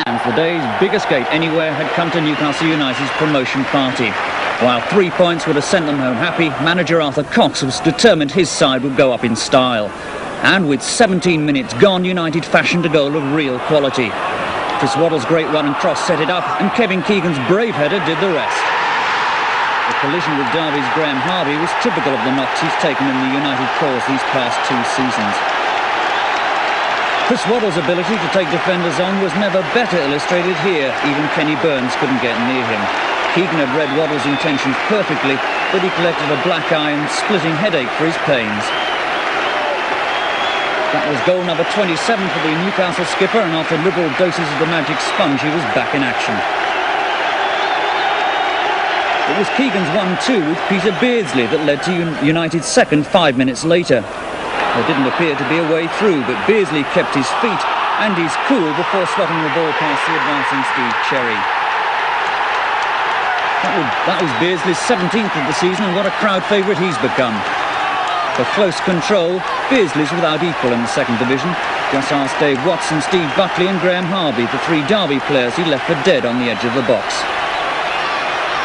And the day's biggest gate anywhere had come to Newcastle United's promotion party. While 3 points would have sent them home happy, manager Arthur Cox was determined his side would go up in style. And with 17 minutes gone, United fashioned a goal of real quality. Chris Waddle's great run and cross set it up, and Kevin Keegan's brave header did the rest. The collision with Derby's Graham Harvey was typical of the knocks he's taken in the United cause these past 2 seasons. Chris Waddle's ability to take defenders on was never better illustrated here. Even Kenny Burns couldn't get near him. Keegan had read Waddle's intentions perfectly, but he collected a black eye and splitting headache for his pains. That was goal number 27 for the Newcastle skipper, and after liberal doses of the magic sponge, he was back in action. It was Keegan's 1-2 with Peter Beardsley that led to United's second 5 minutes later. There didn't appear to be a way through, but Beardsley kept his feet and his cool before slotting the ball past the advancing Steve Cherry. That was Beardsley's 17th of the season, and what a crowd favourite he's become. For close control, Beardsley's without equal in the second division. Just ask Dave Watson, Steve Buckley and Graham Harvey, the 3 Derby players he left for dead on the edge of the box.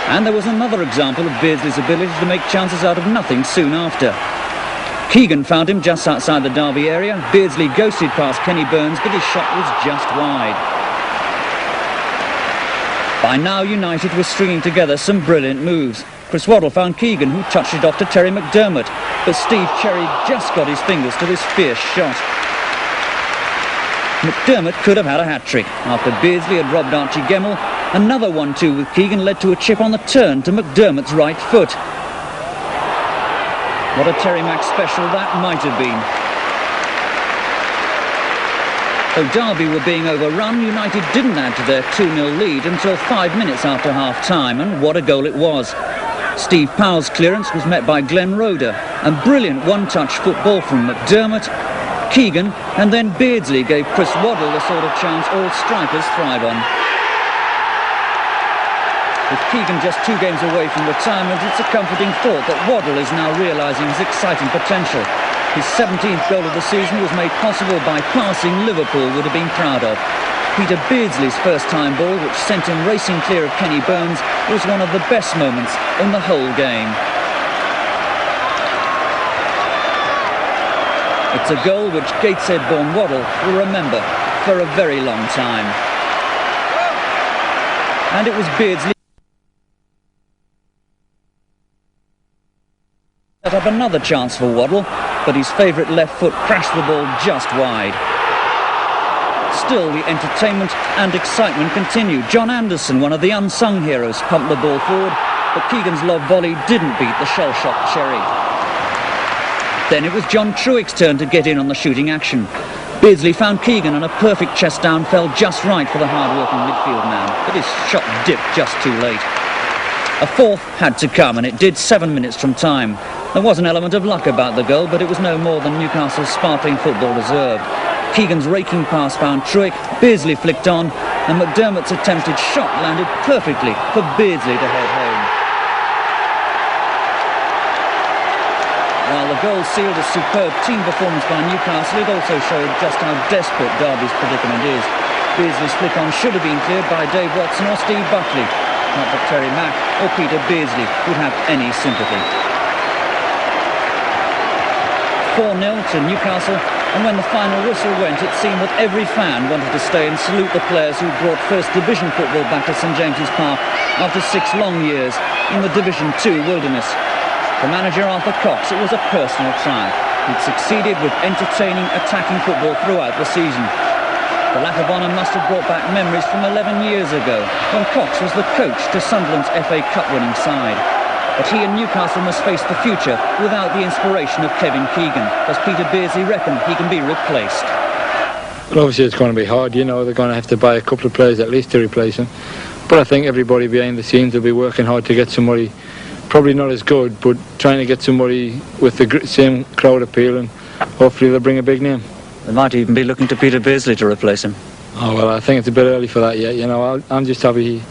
And there was another example of Beardsley's ability to make chances out of nothing soon after. Keegan found him just outside the Derby area. Beardsley ghosted past Kenny Burns, but his shot was just wide. By now, United was stringing together some brilliant moves. Chris Waddle found Keegan, who touched it off to Terry McDermott, but Steve Cherry just got his fingers to this fierce shot. McDermott could have had a hat-trick. After Beardsley had robbed Archie Gemmell, another 1-2 with Keegan led to a chip on the turn to McDermott's right foot. What a Terry Mack special that might have been. Though Derby were being overrun, United didn't add to their 2-0 lead until 5 minutes after half-time, and what a goal it was. Steve Powell's clearance was met by Glenn Roeder, and brilliant one-touch football from McDermott, Keegan, and then Beardsley gave Chris Waddle the sort of chance all strikers thrive on. With Keegan just 2 games away from retirement, it's a comforting thought that Waddle is now realising his exciting potential. His 17th goal of the season was made possible by passing Liverpool would have been proud of. Peter Beardsley's first-time ball, which sent him racing clear of Kenny Burns, was one of the best moments in the whole game. It's a goal which Gateshead-born Waddle will remember for a very long time. And it was Beardsley set up another chance for Waddle, but his favourite left foot crashed the ball just wide. Still, the entertainment and excitement continued. John Anderson, one of the unsung heroes, pumped the ball forward, but Keegan's lob volley didn't beat the shell-shocked Cherry. Then it was John Truex' turn to get in on the shooting action. Beardsley found Keegan, and a perfect chest down fell just right for the hard-working midfield man, but his shot dipped just too late. A fourth had to come, and it did 7 minutes from time. There was an element of luck about the goal, but it was no more than Newcastle's sparkling football deserved. Keegan's raking pass found Truex, Beardsley flicked on, and McDermott's attempted shot landed perfectly for Beardsley to head home. While the goal sealed a superb team performance by Newcastle, it also showed just how desperate Derby's predicament is. Beardsley's flick-on should have been cleared by Dave Watson or Steve Buckley. Not that Terry Mack or Peter Beardsley would have any sympathy. 4-0 to Newcastle, and when the final whistle went, it seemed that every fan wanted to stay and salute the players who brought First Division football back to St James's Park after 6 long years in the Division 2 wilderness. For manager Arthur Cox, it was a personal triumph. He'd succeeded with entertaining, attacking football throughout the season. The lap of honour must have brought back memories from 11 years ago, when Cox was the coach to Sunderland's FA Cup winning side. But he and Newcastle must face the future without the inspiration of Kevin Keegan. Does Peter Beardsley reckon he can be replaced? Well, obviously it's going to be hard, you know, they're going to have to buy a couple of players at least to replace him. But I think everybody behind the scenes will be working hard to get somebody, probably not as good, but trying to get somebody with the same crowd appeal, and hopefully they'll bring a big name. They might even be looking to Peter Beardsley to replace him. Oh, well, I think it's a bit early for that yet, you know. I'm just happy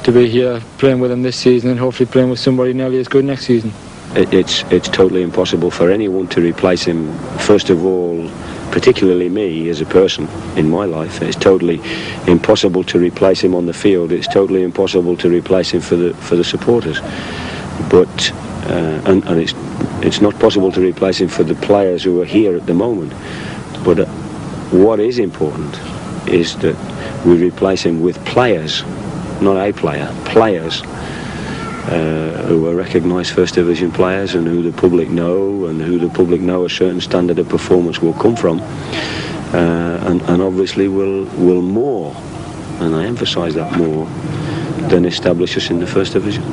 to be here playing with him this season and hopefully playing with somebody nearly as good next season. It's totally impossible for anyone to replace him. First of all, particularly me as a person in my life. It's totally impossible to replace him on the field. It's totally impossible to replace him for the supporters. But and it's not possible to replace him for the players who are here at the moment. But what is important is that we replace him with players, not a player, players who are recognised First Division players and who the public know, and who the public know a certain standard of performance will come from, and obviously will more, and I emphasise that, more than establish us in the First Division.